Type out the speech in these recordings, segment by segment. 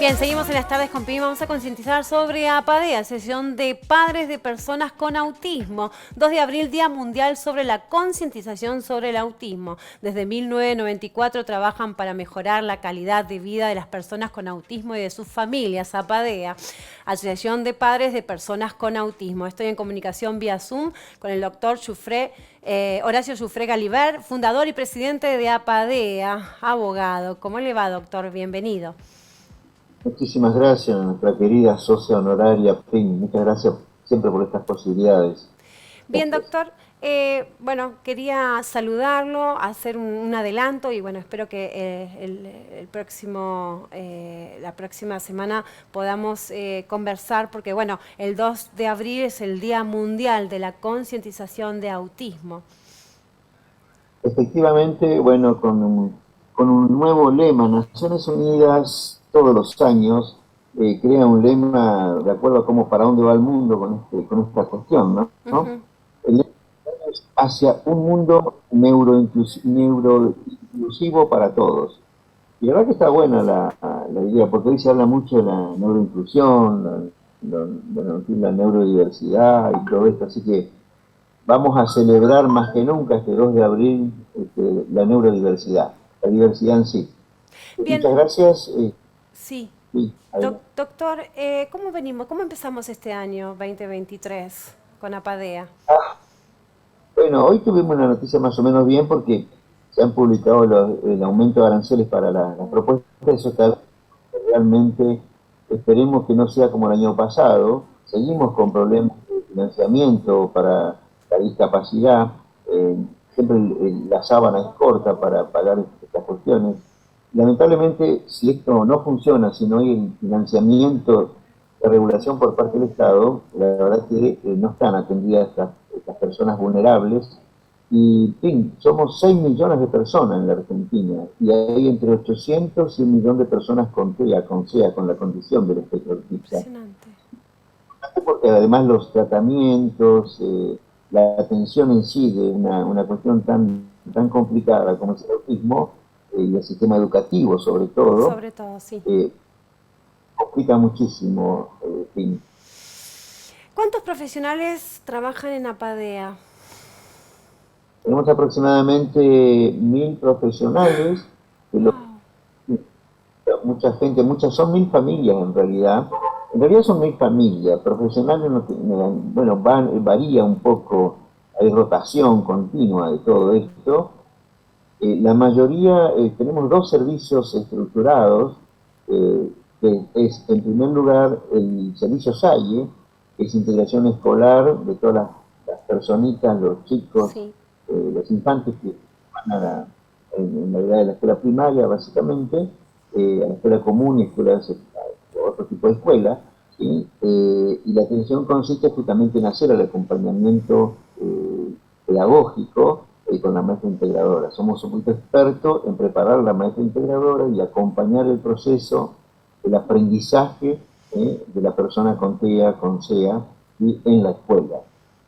Bien, seguimos en las tardes con Pi. Vamos a concientizar sobre APADEA, Asociación de Padres de Personas con Autismo. 2 de abril, Día Mundial sobre la concientización sobre el autismo. Desde 1994 trabajan para mejorar la calidad de vida de las personas con autismo y de sus familias. APADEA, Asociación de Padres de Personas con Autismo. Estoy en comunicación vía Zoom con el doctor Horacio Giuffré Galibert, fundador y presidente de APADEA, abogado. ¿Cómo le va, doctor? Bienvenido. Muchísimas gracias, nuestra querida socia honoraria PIN. Muchas gracias siempre por estas posibilidades. Bien, doctor. Bueno, quería saludarlo, hacer un adelanto y bueno, espero que la próxima semana podamos conversar porque bueno, el 2 de abril es el Día Mundial de la Concientización de Autismo. Efectivamente, bueno, con un nuevo lema, Naciones Unidas todos los años crea un lema de acuerdo a cómo para dónde va el mundo con esta cuestión, ¿no? El lema es hacia un mundo neuroinclusivo para todos. Y la verdad que está buena la idea, porque hoy se habla mucho de la neuroinclusión, la neurodiversidad y todo esto, así que vamos a celebrar más que nunca este 2 de abril la neurodiversidad, la diversidad en sí. Bien. Muchas gracias. Sí. Sí, Doctor, ¿cómo empezamos este año 2023 con APADEA? Bueno, hoy tuvimos una noticia más o menos bien porque se han publicado el aumento de aranceles para las propuestas. Eso está realmente, esperemos que no sea como el año pasado. Seguimos con problemas de financiamiento para la discapacidad. Siempre la sábana es corta para pagar estas cuestiones. Lamentablemente, si esto no funciona, si no hay el financiamiento de regulación por parte del Estado, la verdad es que no están atendidas estas personas vulnerables. Y, en fin, somos 6 millones de personas en la Argentina y hay entre 800 y 1 millón de personas con TEA, con la condición del espectro autista. Impresionante. Porque además los tratamientos, la atención en sí de una cuestión tan complicada como es el autismo, y el sistema educativo sobre todo, Sí. Complica muchísimo. Fin. ¿Cuántos profesionales trabajan en APADEA? Tenemos aproximadamente 1000 profesionales, mucha gente, son 1000 familias en realidad. En realidad son 1000 familias, profesionales bueno, varía un poco, hay rotación continua de todo esto. La mayoría, tenemos 2 servicios estructurados, que es en primer lugar el servicio SAIE, que es integración escolar de todas las personitas, los chicos, Sí. los infantes que van en la edad de la escuela primaria básicamente, a la escuela común y otro tipo de escuela, ¿sí? Y la atención consiste justamente en hacer el acompañamiento pedagógico con la maestra integradora. Somos un poquito expertos en preparar a la maestra integradora y acompañar el proceso del aprendizaje de la persona con TEA, con SEA, y en la escuela.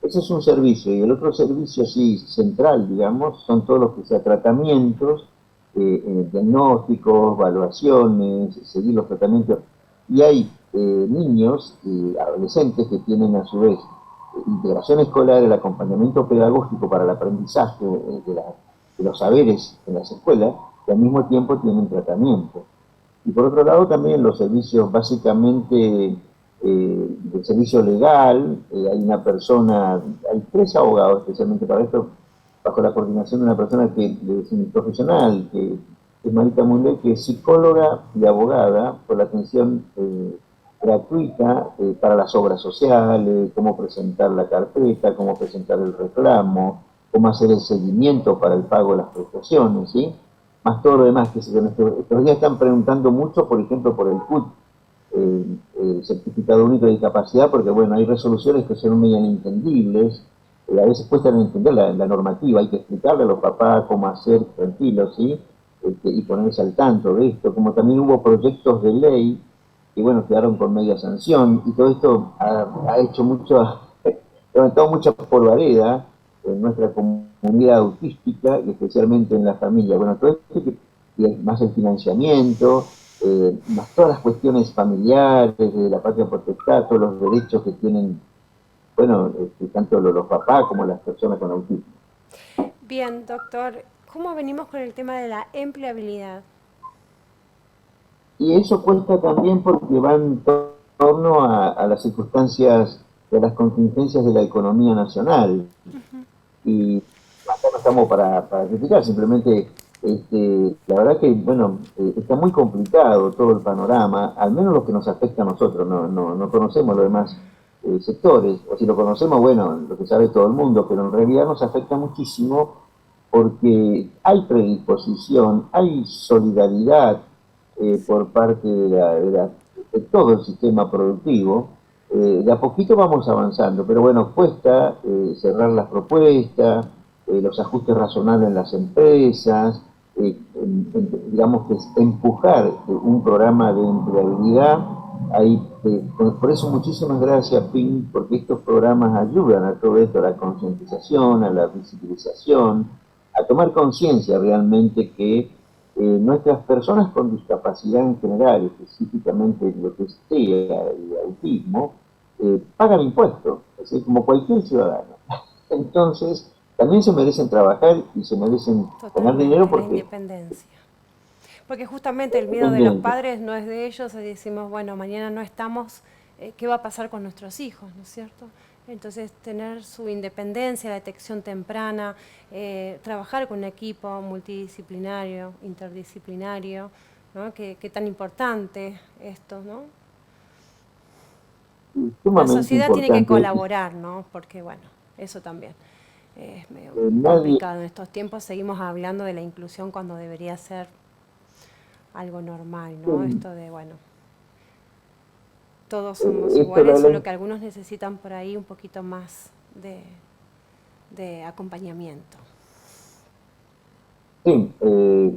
Ese es un servicio, y el otro servicio así central, digamos, son todos los que sean tratamientos, diagnósticos, evaluaciones, seguir los tratamientos. Y hay niños y adolescentes que tienen a su vez integración escolar, el acompañamiento pedagógico para el aprendizaje de los saberes en las escuelas, que al mismo tiempo tienen tratamiento. Y por otro lado también los servicios básicamente del servicio legal, hay una persona, hay 3 abogados especialmente para esto, bajo la coordinación de una persona que es un profesional, que es Marita Mulé, que es psicóloga y abogada por la atención gratuita para las obras sociales, cómo presentar la carpeta, cómo presentar el reclamo, cómo hacer el seguimiento para el pago de las prestaciones, ¿sí? Más todo lo demás que estos días están preguntando mucho, por ejemplo, por el CUT, el Certificado Único de Discapacidad, porque bueno, hay resoluciones que son muy inentendibles, a veces cuestan entender la normativa, hay que explicarle a los papás cómo hacer tranquilos, ¿sí? Y ponerse al tanto de esto, como también hubo proyectos de ley que bueno, quedaron con media sanción, y todo esto ha hecho levantado mucha polvareda en nuestra comunidad autística y especialmente en la familia. Bueno, todo esto y más el financiamiento, más todas las cuestiones familiares, de la patria potestad, todos los derechos que tienen, bueno, tanto los papás como las personas con autismo. Bien, doctor, ¿cómo venimos con el tema de la empleabilidad? Y eso cuesta también porque va en torno a las circunstancias de las contingencias de la economía nacional. Y acá no estamos para criticar, simplemente la verdad que, bueno, está muy complicado todo el panorama, al menos lo que nos afecta a nosotros, no conocemos los demás sectores, o si lo conocemos, bueno, lo que sabe todo el mundo, pero en realidad nos afecta muchísimo porque hay predisposición, hay solidaridad por parte de todo el sistema productivo. De a poquito vamos avanzando, pero bueno, cuesta cerrar las propuestas, los ajustes razonables en las empresas, digamos que es empujar un programa de empleabilidad. Ahí, por eso muchísimas gracias, PIN, porque estos programas ayudan a todo esto, a la concientización, a la visibilización, a tomar conciencia realmente que nuestras personas con discapacidad en general, específicamente lo que sea el autismo, pagan impuestos, es decir, como cualquier ciudadano. Entonces, también se merecen trabajar y se merecen ganar dinero Totalmente, la porque independencia. Porque justamente el miedo de los independiente. padres no es de ellos, y decimos, bueno, mañana no estamos, ¿qué va a pasar con nuestros hijos, no es cierto? Entonces, tener su independencia, la detección temprana, trabajar con un equipo multidisciplinario, interdisciplinario, ¿no? Qué tan importante esto, ¿no? La Sumamente sociedad tiene que importante. colaborar, ¿no? Porque, bueno, eso también es medio Nadie, complicado. En estos tiempos seguimos hablando de la inclusión cuando debería ser algo normal, ¿no? Esto de, bueno, todos somos esto iguales, la, solo que algunos necesitan por ahí un poquito más de acompañamiento. sí,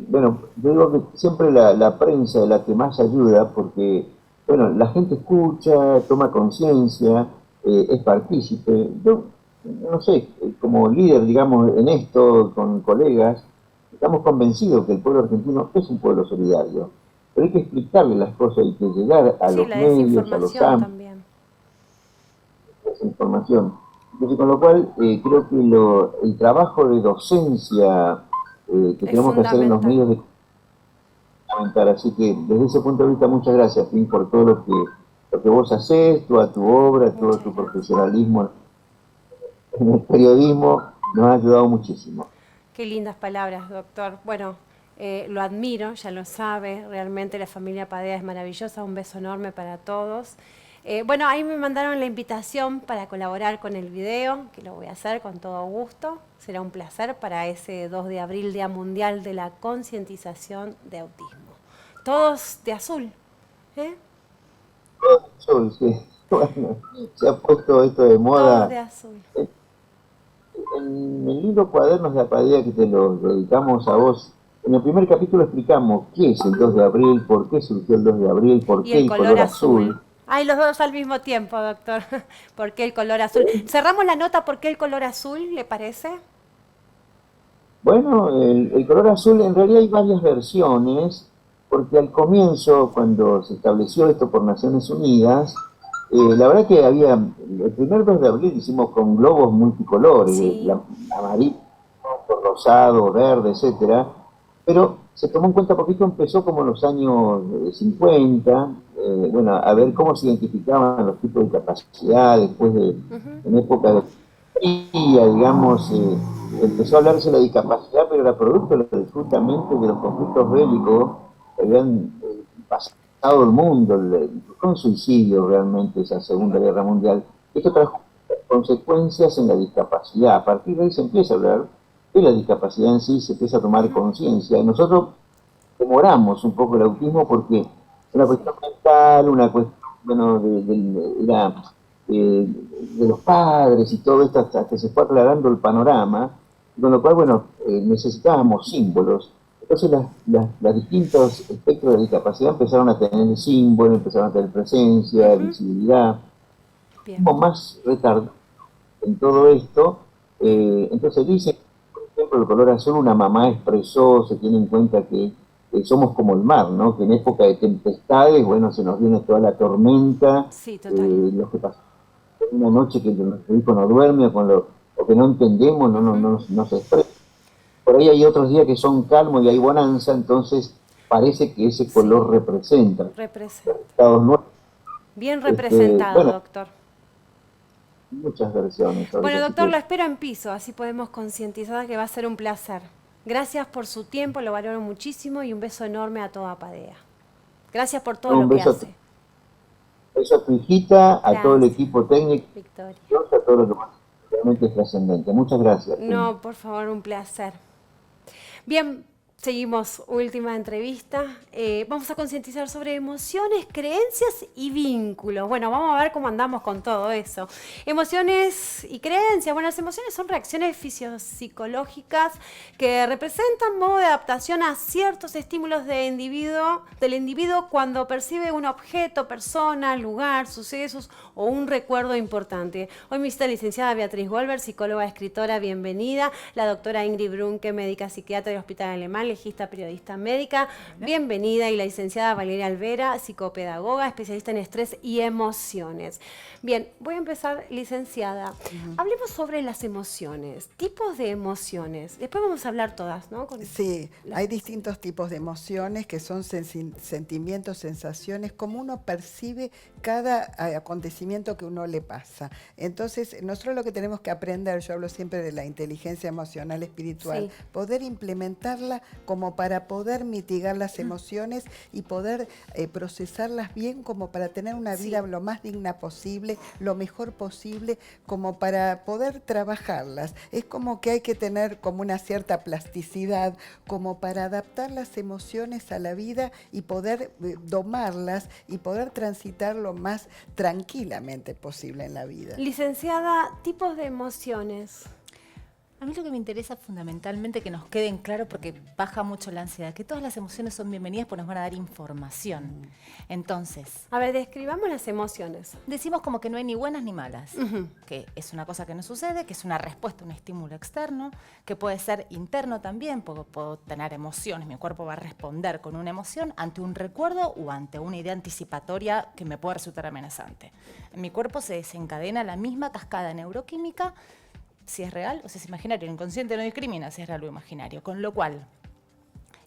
bueno, yo digo que siempre la prensa es la que más ayuda porque, bueno, la gente escucha, toma conciencia, es partícipe. Yo, no sé, como líder, digamos, en esto, con colegas, estamos convencidos que el pueblo argentino es un pueblo solidario, pero hay que explicarle las cosas, hay que llegar a Sí, los la medios, a los desinformación ámbitos, también. esa información. Entonces, con lo cual, creo que el trabajo de docencia que Es tenemos que hacer en los fundamental. medios de comentar. Así que desde ese punto de vista, muchas gracias, Pim, por todo lo que vos haces, toda tu obra, todo Muchas tu gracias. profesionalismo en el periodismo, nos ha ayudado muchísimo. Qué lindas palabras, doctor. Bueno, lo admiro, ya lo sabe, realmente la familia Padea es maravillosa, un beso enorme para todos. Bueno, ahí me mandaron la invitación para colaborar con el video, que lo voy a hacer con todo gusto. Será un placer para ese 2 de abril, Día Mundial de la Concientización de Autismo. Todos de azul, ¿eh? Bueno, se ha puesto esto de Todos de moda. azul. En el libro Cuadernos de Apadea que te lo dedicamos a vos, en el primer capítulo explicamos qué es el 2 de abril, por qué surgió el 2 de abril, por Y qué el el color color azul. azul. Ay, los dos al mismo tiempo, doctor. ¿Por qué el color azul? Cerramos la nota, ¿por qué el color azul, le parece? Bueno, el color azul en realidad hay varias versiones, porque al comienzo, cuando se estableció esto por Naciones Unidas, la verdad que había, el primer 2 de abril hicimos con globos multicolores, Sí. amarillo, rosado, verde, etcétera, pero se tomó en cuenta poquito, empezó como en los años 50, bueno, a ver cómo se identificaban los tipos de capacidad, después Ujú. en época de digamos, empezó a hablarse de la discapacidad, pero era producto justamente de los conflictos bélicos que habían pasado el mundo, fue un suicidio realmente esa Segunda Guerra Mundial. Esto trajo consecuencias en la discapacidad. A partir de ahí se empieza a hablar de la discapacidad en sí, se empieza a tomar Ujú. conciencia. Y nosotros demoramos un poco el autismo porque una Sí. cuestión mental, una cuestión, bueno, de los padres y todo esto hasta que se fue aclarando el panorama, con lo cual, bueno, necesitábamos símbolos. Entonces las distintos espectros de discapacidad empezaron a tener símbolos, empezaron a tener presencia, Ujú. visibilidad, Bien. como más retardado en todo esto. Entonces dice, por ejemplo, el color azul, una mamá expresó, se tiene en cuenta que somos como el mar, ¿no? Que en época de tempestades, bueno, se nos viene toda la tormenta, Sí, total. los que pasan una noche que nuestro hijo no duerme o que no entendemos, no se expresa. Por ahí hay otros días que son calmos y hay bonanza, entonces parece que ese Sí, color representa representa. estados nuevos. Bien representado, Bueno, doctor. muchas versiones sobre Bueno, eso, así doctor, que lo espero en piso, así podemos concientizar que va a ser un placer. Gracias por su tiempo, lo valoro muchísimo y un beso enorme a toda Padea. Gracias por todo un lo que beso, hace. beso a tu hijita, a todo el Gracias, equipo técnico, Victoria. a todo lo que más realmente es trascendente. Muchas gracias. No, por favor, un placer. Bien, seguimos, última entrevista. Vamos a concientizar sobre emociones, creencias y vínculos. Bueno, vamos a ver cómo andamos con todo eso. Emociones y creencias. Bueno, las emociones son reacciones fisiopsicológicas que representan modo de adaptación a ciertos estímulos del individuo cuando percibe un objeto, persona, lugar, sucesos o un recuerdo importante. Hoy me visita la licenciada Beatriz Wolver, psicóloga, escritora, bienvenida. La doctora Ingrid Brunke, médica psiquiatra del Hospital Alemán, legista, periodista médica, bienvenida. Y la licenciada Valeria Alvera, psicopedagoga, especialista en estrés y emociones. Bien, voy a empezar, licenciada. Hablemos sobre las emociones, tipos de emociones. Después vamos a hablar todas, ¿no? Sí, hay distintos tipos de emociones que son sentimientos, sensaciones, como uno percibe cada acontecimiento que uno le pasa. Entonces, nosotros lo que tenemos que aprender, yo hablo siempre de la inteligencia emocional espiritual, Sí. poder implementarla como para poder mitigar las emociones y poder procesarlas bien como para tener una vida lo más digna posible, lo mejor posible, como para poder trabajarlas. Es como que hay que tener como una cierta plasticidad, como para adaptar las emociones a la vida y poder domarlas y poder transitar lo más tranquilamente posible en la vida. Licenciada, tipos de emociones. A mí lo que me interesa fundamentalmente que nos queden claro, porque baja mucho la ansiedad, que todas las emociones son bienvenidas porque nos van a dar información. Entonces, A ver, describamos las emociones. decimos como que no hay ni buenas ni malas, que es una cosa que no sucede, que es una respuesta a un estímulo externo, que puede ser interno también, porque puedo tener emociones, mi cuerpo va a responder con una emoción ante un recuerdo o ante una idea anticipatoria que me puede resultar amenazante. En mi cuerpo se desencadena la misma cascada neuroquímica, si es real o si es imaginario. El inconsciente no discrimina si es real o imaginario. Con lo cual,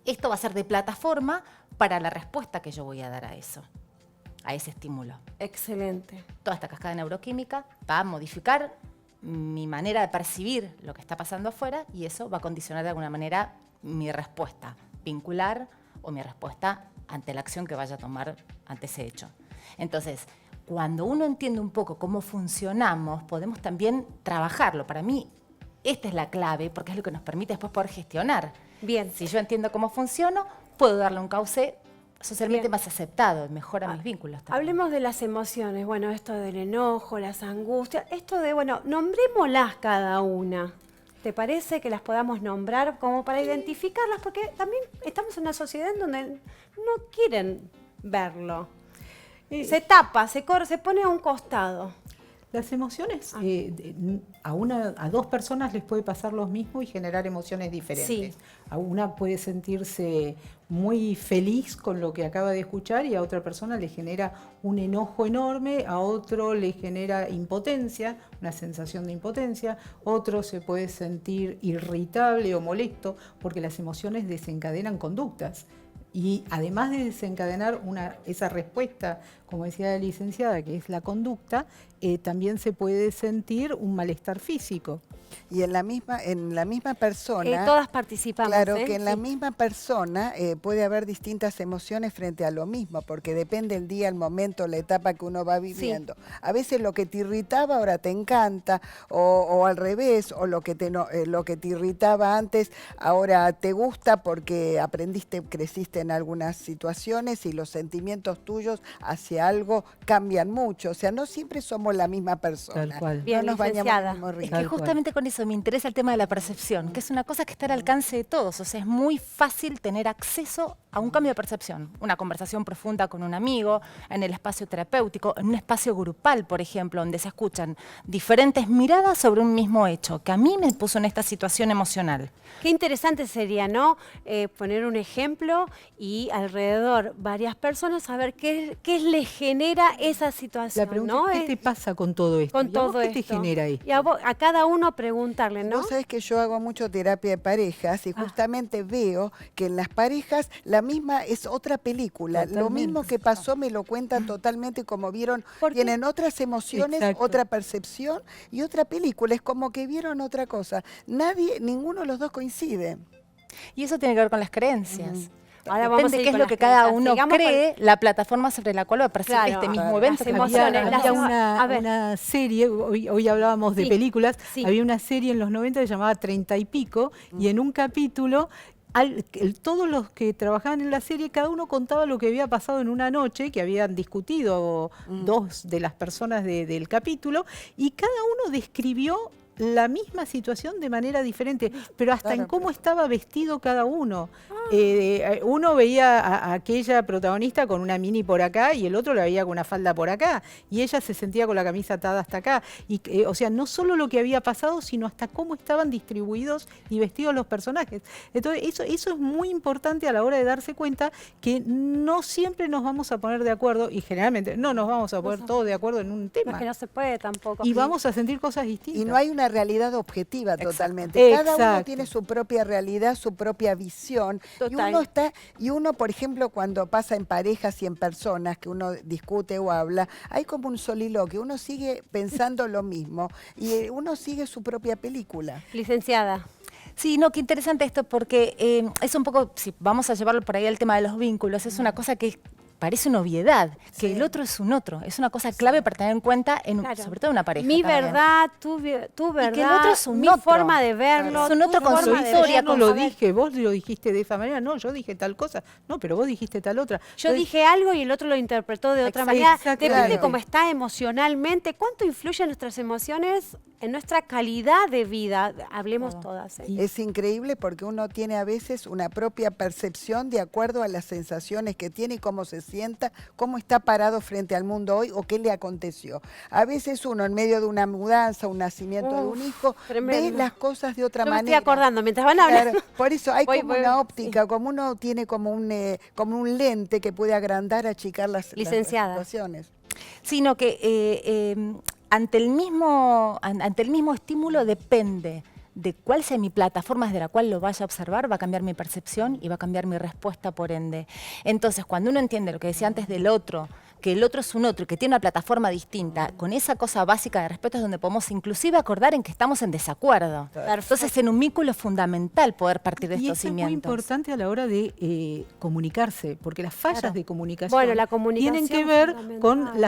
esto va a ser de plataforma para la respuesta que yo voy a dar a eso, a ese estímulo. Excelente. Toda esta cascada neuroquímica va a modificar mi manera de percibir lo que está pasando afuera y eso va a condicionar de alguna manera mi respuesta vincular o mi respuesta ante la acción que vaya a tomar ante ese hecho. Entonces, cuando uno entiende un poco cómo funcionamos, podemos también trabajarlo. Para mí, esta es la clave, porque es lo que nos permite después poder gestionar. Bien. Si yo entiendo cómo funciono, puedo darle un cauce socialmente Bien. más aceptado, mejora mis vínculos también. Hablemos de las emociones. Bueno, esto del enojo, las angustias, esto de, bueno, nombrémoslas cada una. ¿Te parece que las podamos nombrar como para identificarlas? Porque también estamos en una sociedad en donde no quieren verlo. Se tapa, se corre, se pone a un costado. Las emociones, a dos personas les puede pasar lo mismo y generar emociones diferentes. Sí. A una puede sentirse muy feliz con lo que acaba de escuchar y a otra persona le genera un enojo enorme, a otro le genera impotencia, una sensación de impotencia, otro se puede sentir irritable o molesto porque las emociones desencadenan conductas. Y además de desencadenar esa respuesta, como decía la licenciada, que es la conducta, también se puede sentir un malestar físico. Y en la misma persona... Todas participamos. Claro, que en la Sí. misma persona puede haber distintas emociones frente a lo mismo, porque depende el día, el momento, la etapa que uno va viviendo. A veces lo que te irritaba ahora te encanta, o al revés, o lo que te irritaba antes ahora te gusta porque aprendiste, creciste en algunas situaciones y los sentimientos tuyos hacia algo cambian mucho. O sea, no siempre somos la misma persona. Tal cual. Bien, no nos bañamos licenciada. en el mismo río. Es que Tal cual. justamente con eso me interesa el tema de la percepción, que es una cosa que está al alcance de todos. O sea, es muy fácil tener acceso a un cambio de percepción. Una conversación profunda con un amigo, en el espacio terapéutico, en un espacio grupal, por ejemplo, donde se escuchan diferentes miradas sobre un mismo hecho, que a mí me puso en esta situación emocional. Qué interesante sería, ¿no? Poner un ejemplo y alrededor varias personas saber qué les genera esa situación, La pregunta ¿no? es, ¿qué te pasa con todo esto? Con ¿Y a vos todo qué esto. te genera esto? Y a cada uno preguntarle, ¿no? Vos sabés que yo hago mucho terapia de parejas y justamente veo que en las parejas la misma es otra película. Lo Totalmente. mismo que pasó me lo cuentan totalmente como vieron, ¿Por qué? tienen otras emociones, Exacto. otra percepción y otra película. Es como que vieron otra cosa. Ninguno de los dos coincide. Y eso tiene que ver con las creencias. Ahora vamos Depende a ir qué es con lo las que cada creencias. uno Sigamos cree, la plataforma sobre la cual va a percibir Claro, este mismo claro. evento. Las que emociones, había- las- a ver. una serie, hoy hablábamos de Sí, películas, sí. había una serie en los 90 que se llamaba 30 y pico, y en un capítulo todos los que trabajaban en la serie, cada uno contaba lo que había pasado en una noche, que habían discutido dos de las personas del capítulo, y cada uno describió la misma situación de manera diferente, pero hasta en Claro, cómo pero- estaba vestido cada uno. Uno veía a aquella protagonista con una mini por acá y el otro la veía con una falda por acá, y ella se sentía con la camisa atada hasta acá. Y, o sea, no solo lo que había pasado, sino hasta cómo estaban distribuidos y vestidos los personajes. Entonces, eso es muy importante a la hora de darse cuenta que no siempre nos vamos a poner de acuerdo, y generalmente no nos vamos a poner todos de acuerdo en un No, tema. es que no se puede tampoco. Y vamos a sentir cosas distintas. Y no hay una realidad objetiva totalmente. Cada uno Exacto. tiene su propia realidad, su propia visión. Total. Y uno, por ejemplo, cuando pasa en parejas y en personas que uno discute o habla, hay como un soliloquio, uno sigue pensando lo mismo y uno sigue su propia película. Licenciada. Sí, no, qué interesante esto, porque es un poco, si vamos a llevarlo por ahí al tema de los vínculos, es una cosa que parece una obviedad, que Sí. el otro es un otro, es una cosa clave para tener en cuenta, Claro. sobre todo en una pareja. Mi también. verdad, tu verdad, que el otro es un mi otro. forma de verlo, Es un tu otro con su forma de historia, Yo no verlo. lo A ver, dije, vos lo dijiste de esa manera, no, yo dije tal cosa, no, pero vos dijiste tal otra. Yo Entonces, dije algo y el otro lo interpretó de otra Exacto, manera. exactamente. Depende cómo está emocionalmente. ¿Cuánto influyen nuestras emociones en nuestra calidad de vida? Hablemos todas. ¿eh? Es increíble porque uno tiene a veces una propia percepción de acuerdo a las sensaciones que tiene y cómo se sienta, cómo está parado frente al mundo hoy o qué le aconteció. A veces uno en medio de una mudanza, un nacimiento de un hijo, ve tremendo. las cosas de otra Yo me estoy manera. acordando mientras van hablando. Claro, por eso hay Voy- como voy- una óptica, como uno tiene como un lente que puede agrandar, achicar las Licenciada. situaciones. Sino que ante el mismo estímulo depende de cuál sea mi plataforma desde la cual lo vaya a observar, va a cambiar mi percepción y va a cambiar mi respuesta por ende. Entonces, cuando uno entiende lo que decía antes del otro, que el otro es un otro y que tiene una plataforma distinta, con esa cosa básica de respeto es donde podemos inclusive acordar en que estamos en desacuerdo. Entonces, en un vínculo es fundamental poder partir de Y estos eso es muy cimientos. importante a la hora de comunicarse, porque las fallas de comunicación Bueno, la comunicación tienen que ver fundamental. con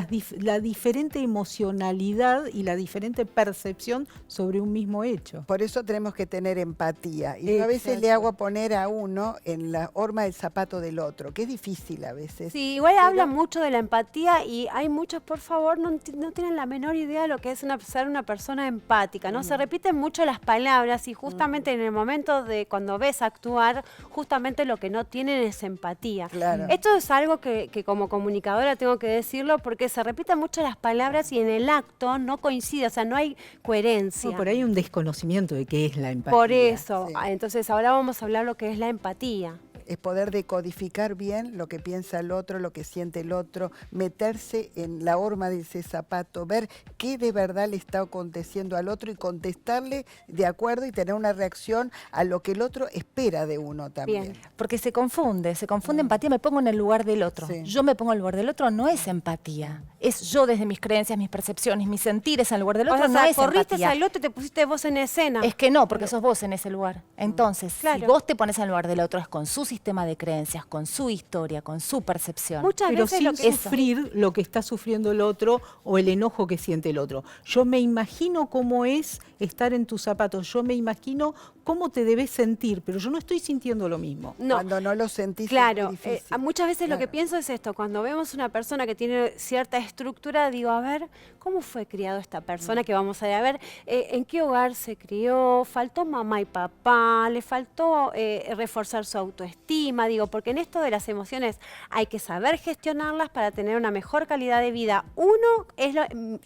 la diferente emocionalidad y la diferente percepción sobre un mismo hecho. Por eso tenemos que tener empatía. Y yo a veces Exacto. le hago poner a uno en la horma del zapato del otro, que es difícil a veces. Sí, igual habla mucho de la empatía y hay muchos, por favor, no tienen la menor idea de lo que es ser una persona empática, ¿no? Se repiten mucho las palabras y justamente en el momento de cuando ves actuar, justamente lo que no tienen es empatía. Claro. Esto es algo que como comunicadora tengo que decirlo porque se repiten mucho las palabras y en el acto no coincide, o sea, no hay coherencia. No, por ahí hay un desconocimiento de qué es la empatía. Por eso, Sí. entonces ahora vamos a hablar lo que es la empatía. Es poder decodificar bien lo que piensa el otro, lo que siente el otro, meterse en la horma de ese zapato, ver qué de verdad le está aconteciendo al otro y contestarle de acuerdo y tener una reacción a lo que el otro espera de uno también. Bien. Porque se confunde empatía, me pongo en el lugar del otro. Sí. Yo me pongo en el lugar del otro, no es empatía. Es yo desde mis creencias, mis percepciones, mis sentires en el lugar del otro, O sea, no es corriste empatía. al otro y te pusiste vos en escena. Es que no, porque sos vos en ese lugar. Entonces, Claro. si vos te pones en el lugar del otro, es con su sistema de creencias, con su historia, con su percepción. Muchas Pero veces sin lo que sufrir lo que está sufriendo el otro o el enojo que siente el otro. Yo me imagino cómo es estar en tus zapatos, yo me imagino cómo te debes sentir, pero yo no estoy sintiendo lo mismo. No. Cuando no lo sentís Claro, es muy difícil. muchas veces lo que Claro. pienso es esto, cuando vemos una persona que tiene cierta estructura, digo, a ver, ¿cómo fue criado esta persona que vamos a ver? ¿En qué hogar se crió? ¿Faltó mamá y papá? ¿Le faltó reforzar su autoestima? Digo, porque en esto de las emociones hay que saber gestionarlas para tener una mejor calidad de vida. Uno es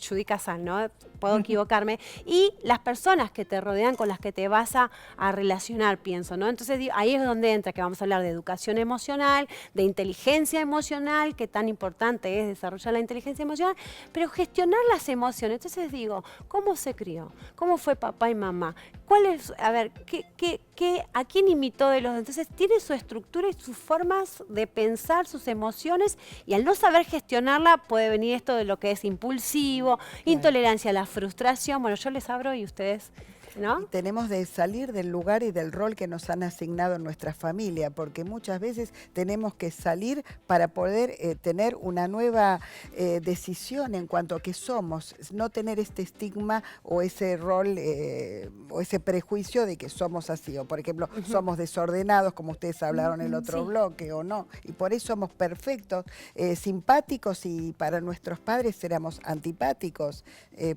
Judy Casal, ¿no? Puedo equivocarme. Y las personas que te rodean, con las que te vas a relacionar, pienso, ¿no? Entonces digo, ahí es donde entra que vamos a hablar de educación emocional, de inteligencia emocional, que tan importante es desarrollar la inteligencia emocional, pero gestionar las emociones. Entonces digo, ¿cómo se crió? ¿Cómo fue papá y mamá? ¿Cuál es, a ver, a quién imitó de los? Entonces tiene su estructura y sus formas de pensar, sus emociones, y al no saber gestionarla puede venir esto de lo que es impulsivo, intolerancia a la frustración. Bueno, yo les abro y ustedes, ¿no? Y tenemos de salir del lugar y del rol que nos han asignado en nuestra familia, porque muchas veces tenemos que salir para poder tener una nueva decisión en cuanto a qué somos, no tener este estigma o ese rol o ese prejuicio de que somos así, o por ejemplo, somos desordenados, como ustedes hablaron en el otro bloque, o no, y por eso somos perfectos, simpáticos, y para nuestros padres éramos antipáticos.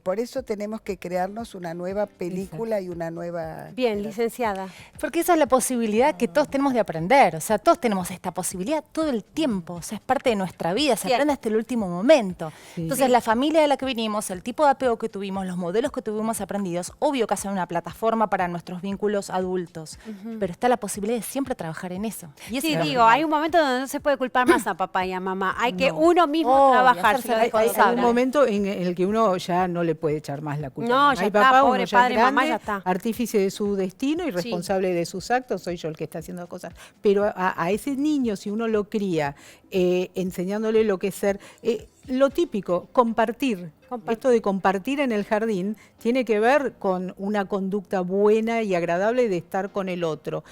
Por eso tenemos que crearnos una nueva película y una nueva... Bien, licenciada. Porque esa es la posibilidad que todos tenemos de aprender. O sea, todos tenemos esta posibilidad todo el tiempo. O sea, es parte de nuestra vida, se Bien. aprende hasta el último momento. Sí. Entonces, la familia de la que vinimos, el tipo de apego que tuvimos, los modelos que tuvimos aprendidos, obvio que hacen una plataforma para nuestros vínculos adultos. Pero está la posibilidad de siempre trabajar en eso. Y eso Sí, es digo, hay un momento donde no se puede culpar más a papá y a mamá. Hay que uno mismo Obvio, trabajar. hacerse si lo Hay responsable. un momento en el que uno ya no le puede echar más la culpa. No, Mamá ya y está, papá, pobre uno ya padre, es grande, mamá, ya está. artífice de su destino y responsable de sus actos, soy yo el que está haciendo cosas. Pero a ese niño, si uno lo cría enseñándole lo que es ser, lo típico, compartir. Esto de compartir en el jardín tiene que ver con una conducta buena y agradable de estar con el otro.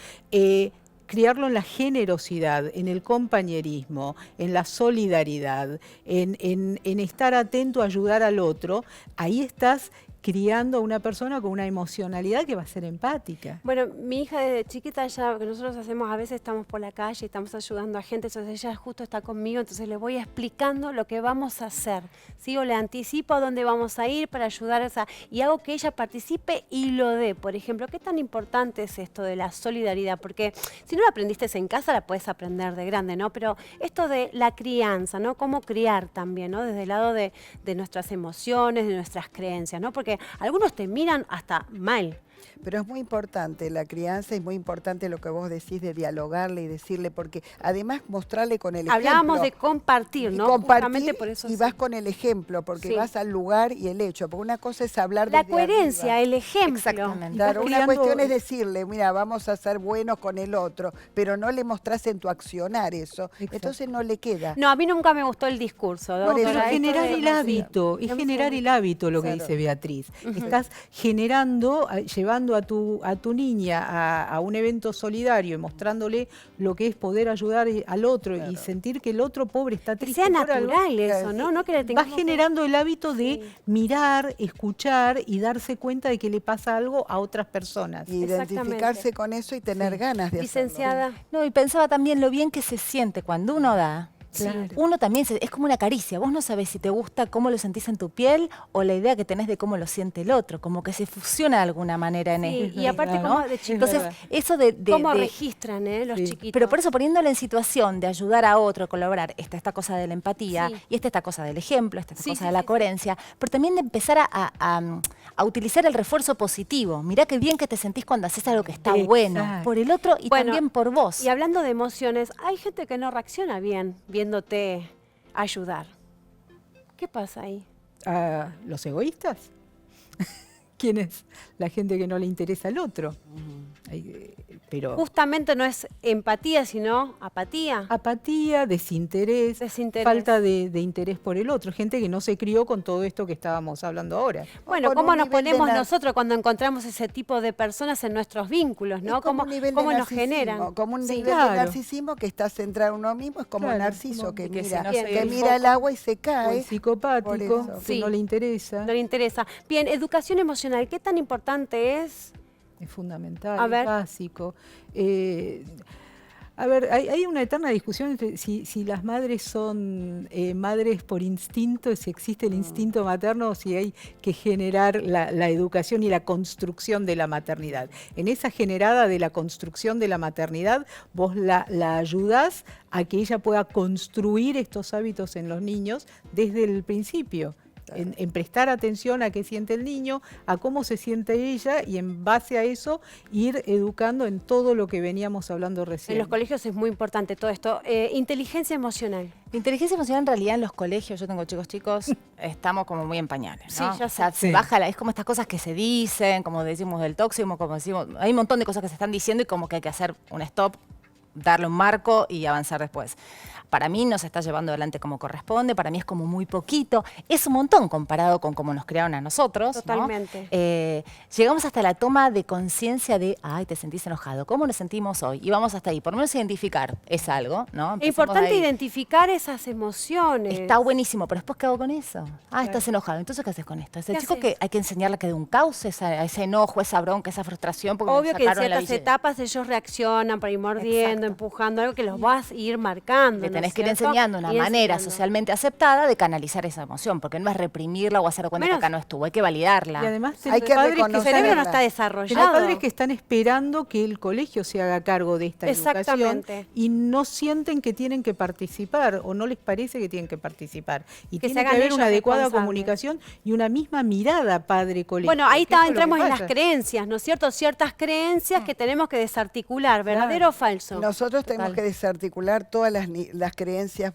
Criarlo en la generosidad, en el compañerismo, en la solidaridad, en estar atento a ayudar al otro, ahí estás criando a una persona con una emocionalidad que va a ser empática. Bueno, mi hija desde chiquita ya, que nosotros hacemos, a veces estamos por la calle, estamos ayudando a gente, entonces ella justo está conmigo, entonces le voy explicando lo que vamos a hacer, ¿sí? O le anticipo a dónde vamos a ir para ayudar, y hago que ella participe y lo dé. Por ejemplo, ¿qué tan importante es esto de la solidaridad? Porque si no la aprendiste en casa, la puedes aprender de grande, ¿no? Pero esto de la crianza, ¿no? Cómo criar también, ¿no? Desde el lado de nuestras emociones, de nuestras creencias, ¿no? Porque algunos te miran hasta mal. Pero es muy importante la crianza, es muy importante lo que vos decís de dialogarle y decirle, porque además mostrarle con el Hablábamos ejemplo. de compartir, Y ¿no? compartir, Justamente por eso y sí. vas con el ejemplo, porque Sí. vas al lugar y el hecho, porque una cosa es hablar La desde coherencia, arriba. el ejemplo. Exactamente. Claro, vas una criando- cuestión es decirle, mira, vamos a ser buenos con el otro, pero no le mostrás en tu accionar eso, Exacto. entonces no le queda. No, a mí nunca me gustó el discurso. No, doctora. pero Pero Esto generar de- el hábito, es generar el hábito lo que Claro. dice Beatriz. Estás generando, llevando a tu niña a un evento solidario y mostrándole lo que es poder ayudar al otro y sentir que el otro pobre está Que triste sea por algo. natural eso, ¿no? No que le Vas tengamos que- generando el hábito de mirar, escuchar y darse cuenta de que le pasa algo a otras personas. Y identificarse Exactamente. con eso y tener ganas de hacerlo. Licenciada. No, y pensaba también lo bien que se siente cuando uno da. Claro. Uno también, es como una caricia. Vos no sabés si te gusta cómo lo sentís en tu piel o la idea que tenés de cómo lo siente el otro. Como que se fusiona de alguna manera en Sí, esto. y aparte ¿no? como de chiquitos. Entonces, verdad. eso de ¿Cómo registran, los Sí. chiquitos? pero por eso poniéndolo en situación de ayudar a otro, colaborar, esta cosa de la empatía, Sí. y esta cosa del ejemplo, esta Sí, cosa sí, de la sí, sí. coherencia, pero también de empezar a utilizar el refuerzo positivo. Mirá qué bien que te sentís cuando haces algo que está bueno, Exacto. por el otro y Bueno, también por vos. Y hablando de emociones, hay gente que no reacciona bien viéndote ayudar. ¿Qué pasa ahí? ¿A los egoístas? ¿Quién es la gente que no le interesa al otro? Pero Justamente no es empatía, sino apatía. apatía, desinterés, Desinterés. falta de interés por el otro. Gente que no se crió con todo esto que estábamos hablando ahora. Bueno, con ¿cómo un nos nivel de ponemos nar- nosotros cuando encontramos ese tipo de personas en nuestros vínculos, ¿no? Es como ¿Cómo, un nivel de cómo nos narcisismo, generan? como un Sí. nivel Claro. de narcisismo que está centrado en uno mismo, es como Claro, Narciso como que que si mira, no soy que el mira foco. el agua y se O cae. el psicopático, por eso. que Sí. no le interesa. No le interesa. Bien, educación emocional, ¿qué tan importante es Es fundamental, A ver. es básico. A ver, hay una eterna discusión entre si las madres son madres por instinto, si existe el instinto materno o si hay que generar la educación y la construcción de la maternidad. En esa generada de la construcción de la maternidad, vos la ayudás a que ella pueda construir estos hábitos en los niños desde el principio. En prestar atención a qué siente el niño, a cómo se siente ella y en base a eso ir educando en todo lo que veníamos hablando recién. En los colegios es muy importante todo esto. Inteligencia emocional. La inteligencia emocional en realidad en los colegios, yo tengo chicos, estamos como muy en pañales, ¿no? Sí, ya O sea, sé. se baja es como estas cosas que se dicen, como decimos del tóxico, como decimos, hay un montón de cosas que se están diciendo y como que hay que hacer un stop, darle un marco y avanzar después. Para mí no se está llevando adelante como corresponde, para mí es como muy poquito, es un montón comparado con cómo nos crearon a nosotros, ¿no? Totalmente. Llegamos hasta la toma de conciencia de, ay, te sentís enojado, ¿cómo nos sentimos hoy? Y vamos hasta ahí, por lo menos identificar, es algo, ¿no? Es Empecemos importante de ahí. identificar esas emociones. Está buenísimo, pero después, ¿qué hago con eso? Ah, estás enojado, entonces, ¿qué haces con esto? Ese ¿Qué chico haces? que hay que enseñarle que dé un cauce a ese enojo, esa bronca, esa frustración, porque Obvio me que en sacaron la ciertas billetera. etapas ellos reaccionan para ir mordiendo, Exacto. empujando, algo que los vas a ir marcando. Le ¿no tenés es que ir cierto? enseñando una Ir manera enseñando. socialmente aceptada de canalizar esa emoción, porque no es reprimirla o hacer de cuenta Menos- que acá no estuvo, hay que validarla. Y además Hay que padres El reconocerla. cerebro no está hay desarrollado. padres que están esperando que el colegio se haga cargo de esta Exactamente. educación y no sienten que tienen que participar o no les parece que tienen que participar. Y Que se tiene que hagan haber ellos una adecuada responsables. comunicación y una misma mirada padre-colegio. Bueno, ahí que eso es lo que entramos en las pasa. creencias, ¿no es cierto? Ciertas creencias que tenemos que desarticular, ¿verdadero o falso? Nosotros tenemos Total. que desarticular todas las creencias,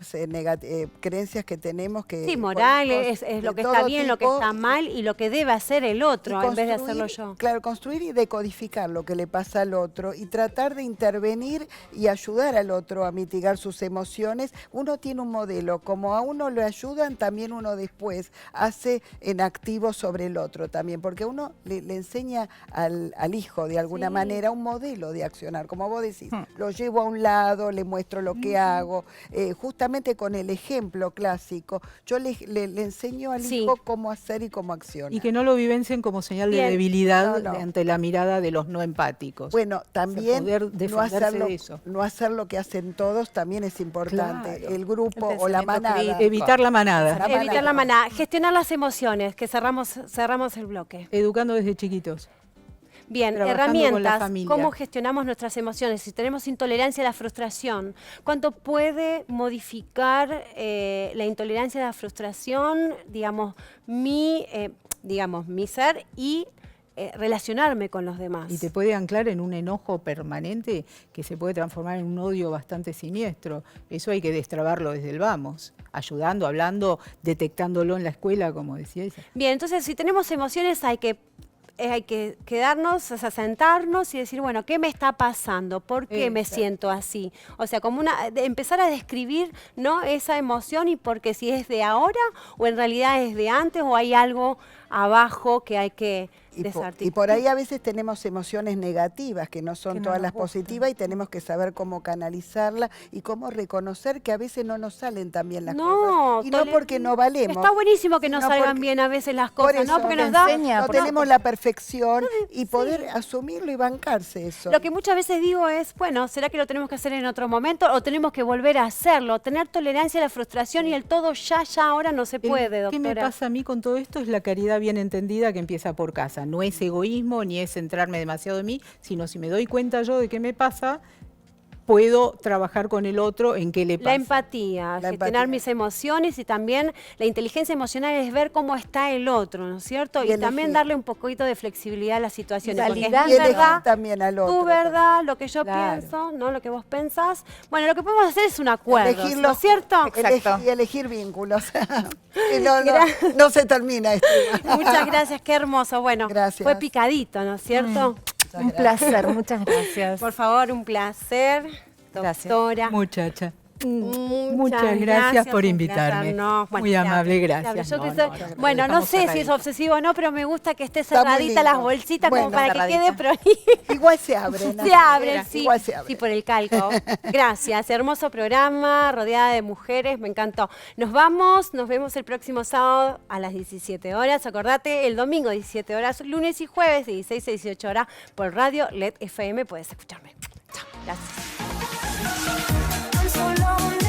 creencias que tenemos que... Sí, morales, es de lo que todo está bien, lo que tipo, está mal y lo que debe hacer el otro y en vez de construir, hacerlo yo. Claro, construir y decodificar lo que le pasa al otro y tratar de intervenir y ayudar al otro a mitigar sus emociones. Uno tiene un modelo, como a uno le ayudan, también uno después hace en activo sobre el otro también, porque uno le enseña al hijo de alguna manera un modelo de accionar, como vos decís, lo llevo a un lado, le muestro lo que hago, justamente con el ejemplo clásico, yo le enseño al Sí. hijo cómo hacer y cómo accionar. Y que no lo vivencien como señal Bien. de debilidad No, no. ante la mirada de los no empáticos. Bueno, también poder no defenderse hacerlo, de eso. no hacer lo que hacen todos también es importante. Claro. El grupo El o la pensamiento manada. crítico. Evitar la manada, Evitar la manada, gestionar las emociones, que cerramos el bloque. educando desde chiquitos. Bien, Trabajando con la herramientas, familia. cómo gestionamos nuestras emociones, si tenemos intolerancia a la frustración, ¿cuánto puede modificar la intolerancia a la frustración, digamos, mi ser y relacionarme con los demás? Y te puede anclar en un enojo permanente que se puede transformar en un odio bastante siniestro. Eso hay que destrabarlo desde el vamos, ayudando, hablando, detectándolo en la escuela, como decía ella. Bien, entonces si tenemos emociones hay que quedarnos, o sea, sentarnos y decir, bueno, ¿qué me está pasando? ¿Por qué me siento así? O sea, como empezar a describir, ¿no?, esa emoción y porque si es de ahora o en realidad es de antes o hay algo abajo que hay que Y por ahí a veces tenemos emociones negativas, que no son Que no todas nos las gustan. positivas, y tenemos que saber cómo canalizarla y cómo reconocer que a veces no nos salen tan bien las No, cosas. Y no porque no valemos. Está buenísimo que no sino salgan porque- bien a veces las por cosas, eso ¿no? Porque te nos da... enseña, no porque- tenemos la perfección y poder asumirlo y bancarse eso. Lo que muchas veces digo es, bueno, ¿será que lo tenemos que hacer en otro momento o tenemos que volver a hacerlo? Tener tolerancia a la frustración y el todo ya, ahora no se puede, doctora. ¿Qué me pasa a mí con todo esto? Es la caridad bien entendida que empieza por casa. No es egoísmo ni es centrarme demasiado en mí, sino si me doy cuenta yo de qué me pasa, puedo trabajar con el otro en qué le pasa. La empatía, La gestionar empatía. mis emociones y también la inteligencia emocional es ver cómo está el otro, ¿no es cierto? Y Y también elegir. darle un poquito de flexibilidad a las situaciones. Porque es Validar. mi Y elegir verdad, también al otro. tu verdad, lo que yo Claro. pienso, ¿no? Lo que vos pensás. Bueno, lo que podemos hacer es un acuerdo, Elegir ¿no es cierto? Exacto. Y elegir vínculos. Que no se termina esto. Muchas gracias, qué hermoso. Bueno, Gracias. fue picadito, ¿no es cierto? Un placer, muchas gracias. Por favor, un placer, Gracias. doctora. Muchacha. Muchas gracias por invitarme. invitarnos. Bueno, Muy te amable, hablo, te gracias. hablo. No, Yo no, que soy- no, bueno, no estamos sé si es cerraditos. obsesivo o no, pero me gusta que esté Está muy cerradita las lindo. bolsitas Bueno, como para que quede cerradita. prolijo. Igual se abren. Se abren, sí. Igual se abren. Sí, por el calco. Gracias. Hermoso programa, rodeada de mujeres, me encantó. Nos vamos, nos vemos el próximo sábado a las 17 horas. Acordate, el domingo 17 horas, lunes y jueves 16 a 18 horas por Radio LED FM. Puedes escucharme. Chao. Gracias. Tan solo un